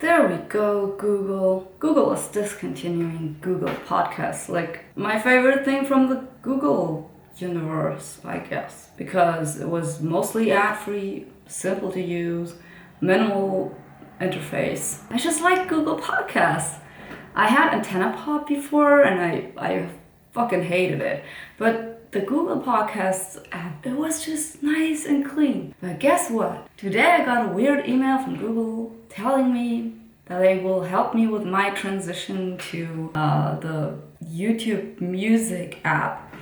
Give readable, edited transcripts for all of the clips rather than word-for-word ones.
There we go, Google. Google is discontinuing Google Podcasts. Like, my favorite thing from the Google universe, I guess. Because it was mostly ad-free, simple to use, minimal interface. I just like Google Podcasts. I had Antenna Pod before and I fucking hated it. But the Google Podcasts app, it was just nice and clean. But guess what? Today I got a weird email from Google telling me that they will help me with my transition to the YouTube Music app.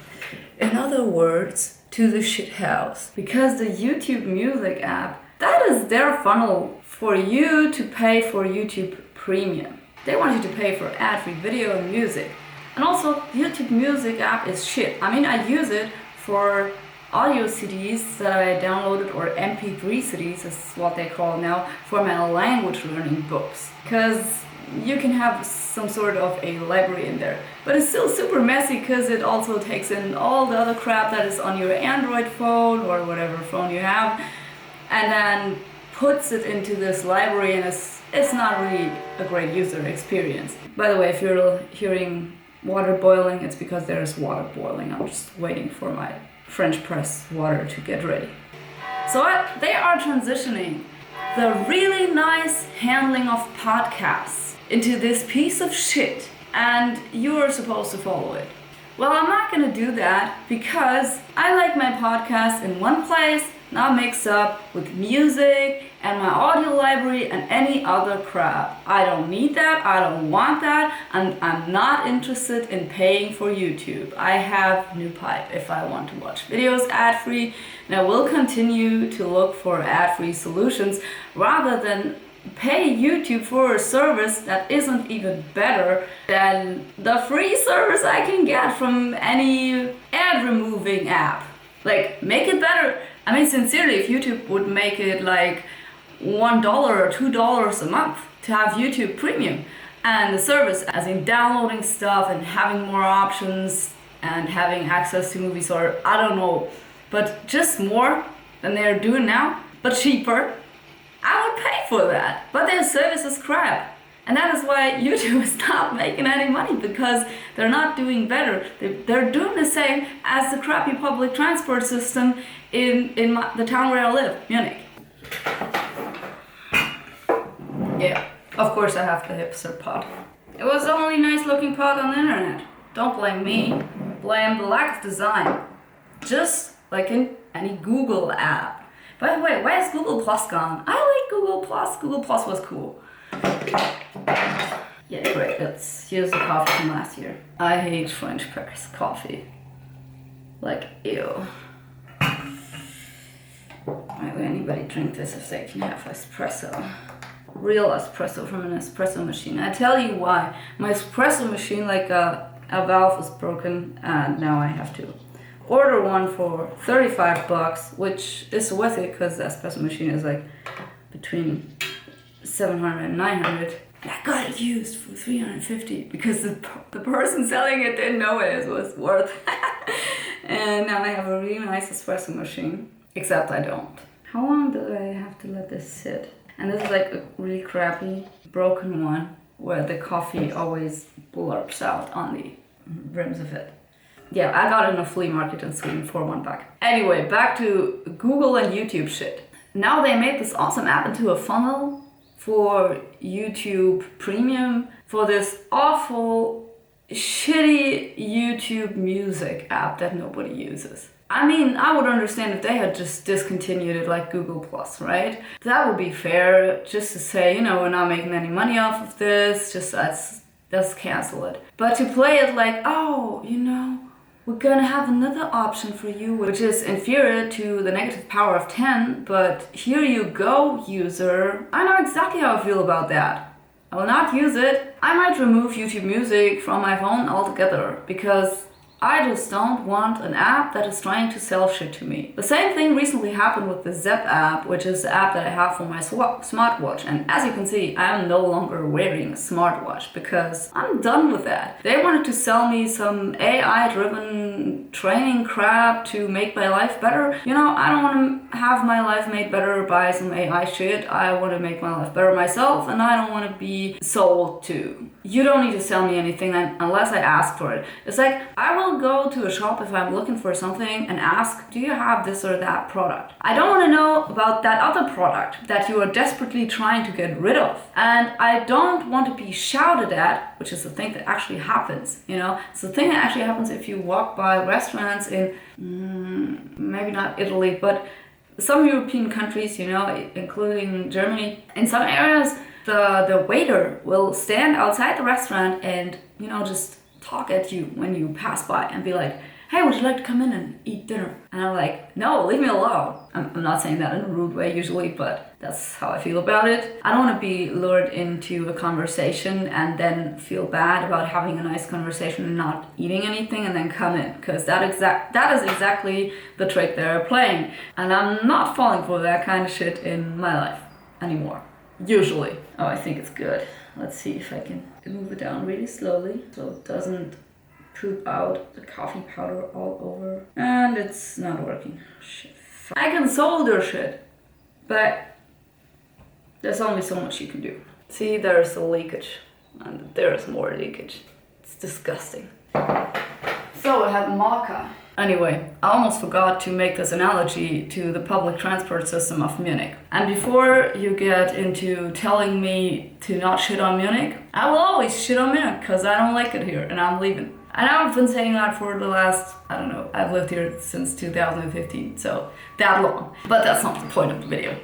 In other words, to the shithouse. Because the YouTube Music app, that is their funnel for you to pay for YouTube Premium. They want you to pay for ad-free video and music. And also, YouTube Music app is shit. I mean, I use it for audio CDs that I downloaded, or MP3 CDs is what they call now, for my language learning books. Because you can have some sort of a library in there. But it's still super messy because it also takes in all the other crap that is on your Android phone or whatever phone you have, and then puts it into this library, and it's not really a great user experience. By the way, if you're hearing water boiling, it's because there's water boiling. I'm just waiting for my French press water to get ready. So they are transitioning the really nice handling of podcasts into this piece of shit, and you're supposed to follow it. Well, I'm not gonna do that because I like my podcast in one place, not mixed up with music and my audio library and any other crap. I don't need that, I don't want that, and I'm not interested in paying for YouTube. I have new pipe if I want to watch videos ad-free, and I will continue to look for ad-free solutions rather than pay YouTube for a service that isn't even better than the free service I can get from any ad removing app. Like, make it better. I mean, sincerely, if YouTube would make it like $1 or $2 a month to have YouTube Premium, and the service, as in downloading stuff and having more options and having access to movies, or I don't know, but just more than they're doing now, but cheaper, I would pay for that. But their service is crap. And that is why YouTube is not making any money, because they're not doing better. They're doing the same as the crappy public transport system in the town where I live, Munich. Yeah, of course I have the hipster pod. It was the only nice looking pod on the internet. Don't blame me, blame the lack of design. Just like in any Google app. By the way, why is Google Plus gone? I like Google Plus. Google Plus was cool. Yeah, great. Here's the coffee from last year. I hate French press coffee. Like, ew. Why would anybody drink this if they can have espresso? Real espresso from an espresso machine. I tell you why. My espresso machine, like a valve is broken, and now I have to order one for $35, which is worth it because the espresso machine is like between $700 and $900. I got it used for $350 because the person selling it didn't know it was worth. And now I have a really nice espresso machine, except I don't. How long do I have to let this sit? And this is like a really crappy, broken one where the coffee always blurps out on the rims of it. Yeah, I got it in a flea market in Sweden for $1. Anyway, back to Google and YouTube shit. Now they made this awesome app into a funnel for YouTube Premium for this awful, shitty YouTube Music app that nobody uses. I mean, I would understand if they had just discontinued it like Google Plus, right? That would be fair, just to say, we're not making any money off of this, just let's cancel it. But to play it like, we're gonna have another option for you, which is inferior to the negative power of 10, but here you go, user. I know exactly how I feel about that. I will not use it. I might remove YouTube Music from my phone altogether, because I just don't want an app that is trying to sell shit to me. The same thing recently happened with the Zep app, which is the app that I have for my smartwatch. And as you can see, I am no longer wearing a smartwatch because I'm done with that. They wanted to sell me some AI-driven training crap to make my life better. You know, I don't want to have my life made better by some AI shit. I want to make my life better myself, and I don't want to be sold to. You don't need to sell me anything unless I ask for it. It's like, I will go to a shop if I'm looking for something and ask, do you have this or that product? I don't want to know about that other product that you are desperately trying to get rid of. And I don't want to be shouted at, which is the thing that actually happens, you know? It's the thing that actually happens if you walk by restaurants in, maybe not Italy, but some European countries, you know, including Germany. In some areas, the waiter will stand outside the restaurant and, you know, just talk at you when you pass by and be like, hey, would you like to come in and eat dinner? And I'm like, no, leave me alone. I'm not saying that in a rude way usually, but that's how I feel about it. I don't want to be lured into a conversation and then feel bad about having a nice conversation and not eating anything and then come in, because that is exactly the trick they're playing. And I'm not falling for that kind of shit in my life anymore. Usually. Oh, I think it's good. Let's see if I can move it down really slowly so it doesn't poop out the coffee powder all over. And it's not working. Shit. I can solder shit, but there's only so much you can do. See, there's a leakage, and there's more leakage. It's disgusting. So I have maca. Anyway, I almost forgot to make this analogy to the public transport system of Munich. And before you get into telling me to not shit on Munich, I will always shit on Munich because I don't like it here and I'm leaving. And I've been saying that for the last, I don't know, I've lived here since 2015, so that long. But that's not the point of the video.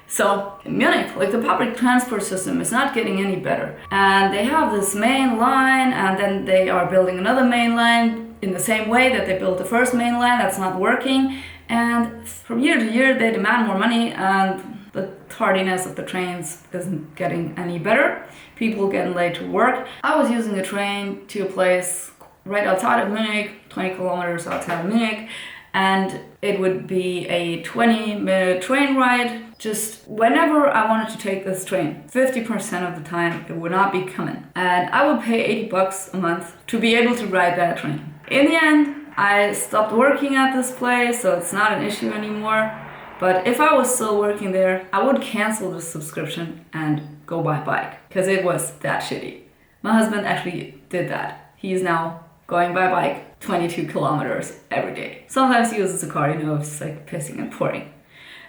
So in Munich, like, the public transport system is not getting any better. And they have this main line, and then they are building another main line in the same way that they built the first main line that's not working. And from year to year, they demand more money, and the tardiness of the trains isn't getting any better. People getting late to work. I was using a train to a place right outside of Munich, 20 kilometers outside of Munich, and it would be a 20-minute train ride. Just whenever I wanted to take this train, 50% of the time it would not be coming. And I would pay $80 a month to be able to ride that train. In the end, I stopped working at this place, so it's not an issue anymore. But if I was still working there, I would cancel the subscription and go by bike, because it was that shitty. My husband actually did that. He is now going by bike 22 kilometers every day. Sometimes he uses a car, you know, it's like pissing and pouring.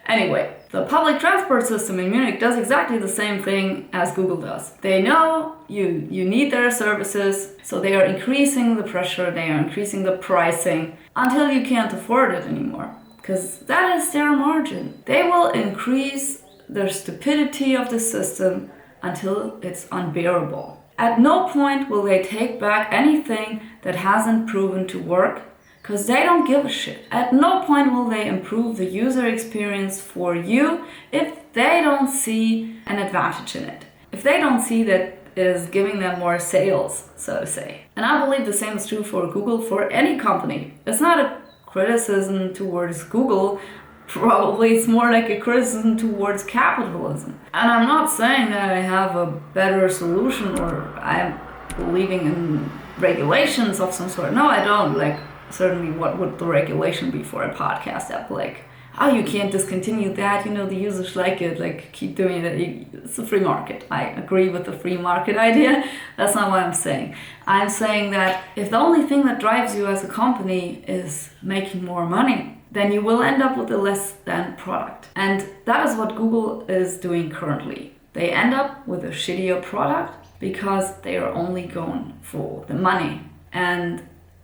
Anyway, the public transport system in Munich does exactly the same thing as Google does. They know you need their services, so they are increasing the pressure, they are increasing the pricing until you can't afford it anymore. Because that is their margin. They will increase the stupidity of the system until it's unbearable. At no point will they take back anything that hasn't proven to work, because they don't give a shit. At no point will they improve the user experience for you if they don't see an advantage in it. If they don't see that it is giving them more sales, so to say. And I believe the same is true for Google, for any company. It's not a criticism towards Google. Probably it's more like a criticism towards capitalism. And I'm not saying that I have a better solution or I'm believing in regulations of some sort. No, I don't. Like, certainly what would the regulation be for a podcast app? Like, oh, you can't discontinue that, you know, the users like it, like, keep doing it. It's a free market. I agree with the free market idea. That's not what I'm saying. I'm saying that if the only thing that drives you as a company is making more money, then you will end up with a less than product. And that is what Google is doing currently. They end up with a shittier product because they are only going for the money. And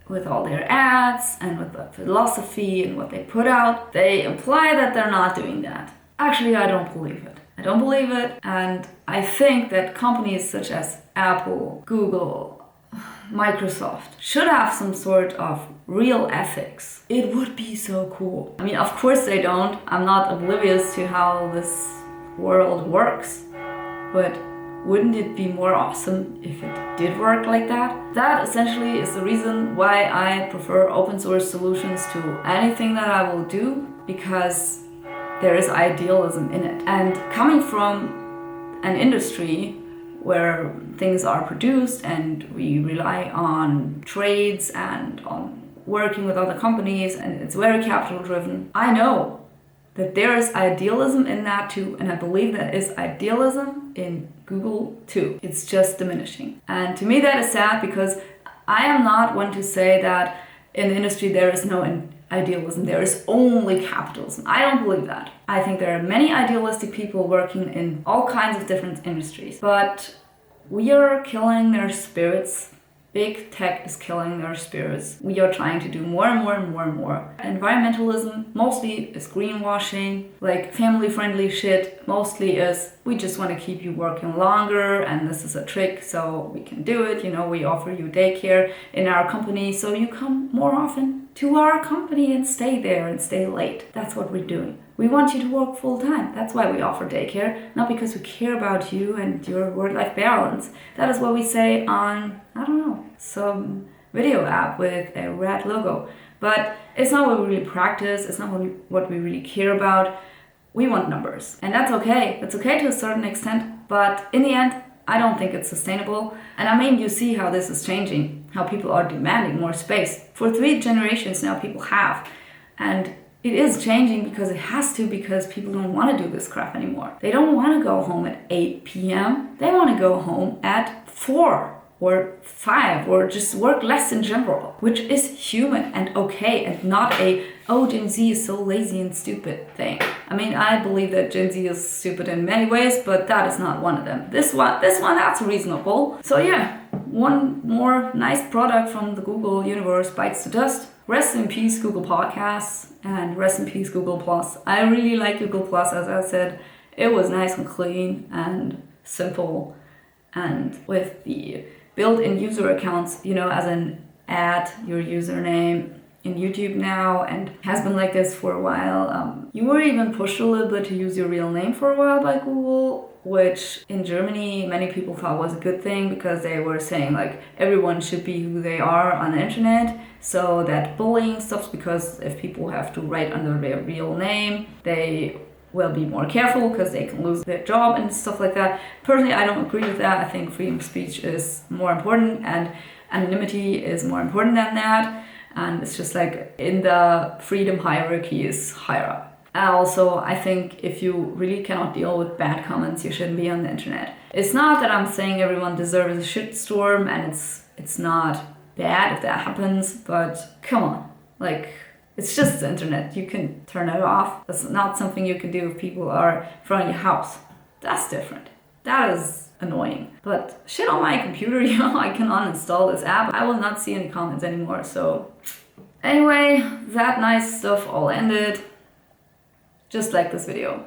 with all their ads and with the philosophy and what they put out, they imply that they're not doing that. Actually, I don't believe it. I don't believe it, and I think that companies such as Apple, Google, Microsoft should have some sort of real ethics. It would be so cool. I mean, of course they don't. I'm not oblivious to how this world works, but Wouldn't it be more awesome if it did work like that? That essentially is the reason why I prefer open source solutions to anything that I will do, because there is idealism in it. And coming from an industry where things are produced and we rely on trades and on working with other companies, and it's very capital driven, I know that there is idealism in that too, and I believe that is idealism in Google too. It's just diminishing. And to me that is sad, because I am not one to say that in the industry there is no idealism, there is only capitalism. I don't believe that. I think there are many idealistic people working in all kinds of different industries, but we are killing their spirits. Big tech is killing their spirits. We are trying to do more and more and more and more. Environmentalism mostly is greenwashing, like family-friendly shit mostly is we just want to keep you working longer and this is a trick so we can do it. We offer you daycare in our company so you come more often to our company and stay there and stay late. That's what we're doing. We want you to work full time. That's why we offer daycare, not because we care about you and your work-life balance. That is what we say on, I don't know, some video app with a red logo. But it's not what we really practice. It's not what we really care about. We want numbers. And that's okay. That's okay to a certain extent. But in the end, I don't think it's sustainable. And I mean, you see how this is changing, how people are demanding more space. For 3 generations now, people have. And it is changing because it has to, because people don't want to do this crap anymore. They don't want to go home at 8 p.m. They want to go home at 4 or 5 or just work less in general, which is human and okay, and not Gen Z is so lazy and stupid thing. I mean, I believe that Gen Z is stupid in many ways, but that is not one of them. This one, that's reasonable. So yeah, one more nice product from the Google universe bites the dust. Rest in peace, Google Podcasts, and rest in peace, Google Plus. I really like Google Plus, as I said. It was nice and clean and simple, and with the built-in user accounts, as an add your username in YouTube now, and has been like this for a while. You were even pushed a little bit to use your real name for a while by Google, which in Germany many people thought was a good thing, because they were saying like everyone should be who they are on the internet, so that bullying stops, because if people have to write under their real name, they will be more careful because they can lose their job and stuff like that. Personally, I don't agree with that. I think freedom of speech is more important and anonymity is more important than that. And it's just like in the freedom hierarchy is higher up. And also, I think if you really cannot deal with bad comments, you shouldn't be on the internet. It's not that I'm saying everyone deserves a shitstorm, and it's not bad if that happens, but come on, like, it's just the internet. You can turn it off. That's not something you can do if people are in front of your house. That's different. That is annoying. But shit on my computer, I can uninstall this app. I will not see any comments anymore. So anyway, that nice stuff all ended. Just like this video.